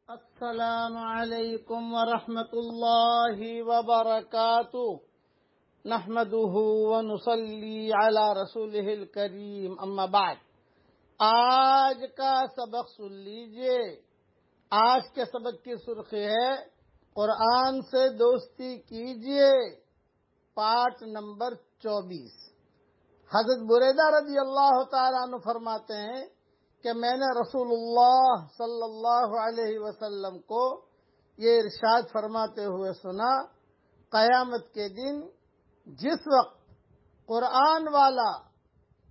السلام علیکم ورحمۃ اللہ وبرکاتہ نحمده ونصلی علی رسولہ الکریم اما بعد۔ آج کا سبق سن لیجئے۔ آج کے سبق کی سرخی ہے قرآن سے دوستی کیجئے، پارٹ نمبر 24۔ حضرت بریدہ رضی اللہ تعالیٰ عنہ فرماتے ہیں کہ میں نے رسول اللہ صلی اللہ علیہ وسلم کو یہ ارشاد فرماتے ہوئے سنا، قیامت کے دن جس وقت قرآن والا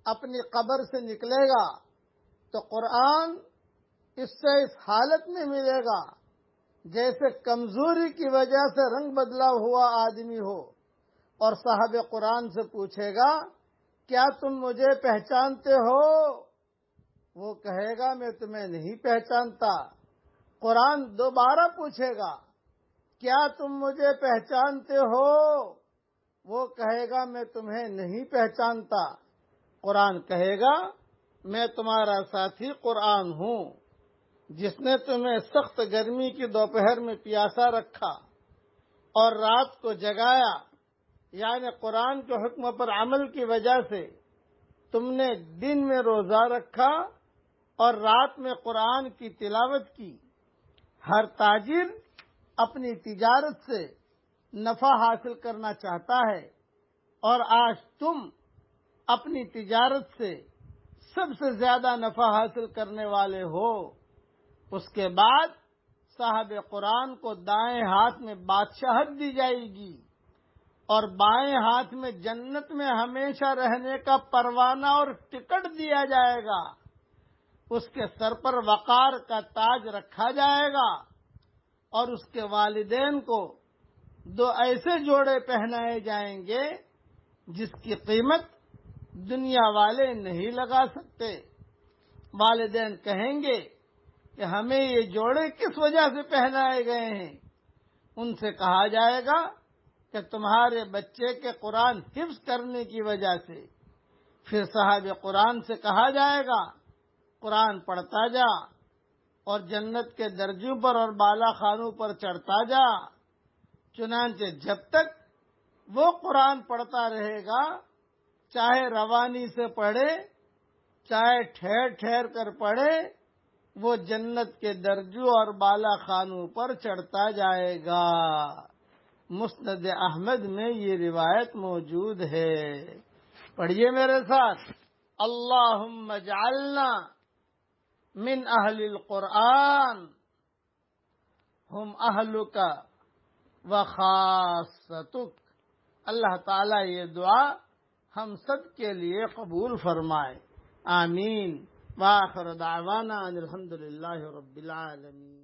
اپنی قبر سے نکلے گا تو قرآن اس سے اس حالت میں ملے گا جیسے کمزوری کی وجہ سے رنگ بدلا ہوا آدمی ہو، اور صاحب قرآن سے پوچھے گا کیا تم مجھے پہچانتے ہو؟ وہ کہے گا میں تمہیں نہیں پہچانتا۔ قرآن دوبارہ پوچھے گا کیا تم مجھے پہچانتے ہو؟ وہ کہے گا میں تمہیں نہیں پہچانتا۔ قرآن کہے گا میں تمہارا ساتھی قرآن ہوں، جس نے تمہیں سخت گرمی کی دوپہر میں پیاسا رکھا اور رات کو جگایا، یعنی قرآن کے حکم پر عمل کی وجہ سے تم نے دن میں روزہ رکھا اور رات میں قرآن کی تلاوت کی۔ ہر تاجر اپنی تجارت سے نفع حاصل کرنا چاہتا ہے، اور آج تم اپنی تجارت سے سب سے زیادہ نفع حاصل کرنے والے ہو۔ اس کے بعد صاحب قرآن کو دائیں ہاتھ میں بادشاہت دی جائے گی اور بائیں ہاتھ میں جنت میں ہمیشہ رہنے کا پروانہ اور ٹکٹ دیا جائے گا۔ اس کے سر پر وقار کا تاج رکھا جائے گا اور اس کے والدین کو 2 ایسے جوڑے پہنائے جائیں گے جس کی قیمت دنیا والے نہیں لگا سکتے۔ والدین کہیں گے کہ ہمیں یہ جوڑے کس وجہ سے پہنائے گئے ہیں؟ ان سے کہا جائے گا کہ تمہارے بچے کے قرآن حفظ کرنے کی وجہ سے۔ پھر صاحب قرآن سے کہا جائے گا قرآن پڑھتا جا اور جنت کے درجوں پر اور بالا خانوں پر چڑھتا جا۔ چنانچہ جب تک وہ قرآن پڑھتا رہے گا، چاہے روانی سے پڑھے چاہے ٹھہر ٹھہر کر پڑھے، وہ جنت کے درجوں اور بالا خانوں پر چڑھتا جائے گا۔ مسند احمد میں یہ روایت موجود ہے۔ پڑھیے میرے ساتھ، اللہم اجعلنا من اہل القرآن ہم اہلک وخاصتک۔ اللہ تعالیٰ یہ دعا ہم سب کے لیے قبول فرمائے، آمین۔ وآخر دعوانا ان الحمد للہ رب العالمین۔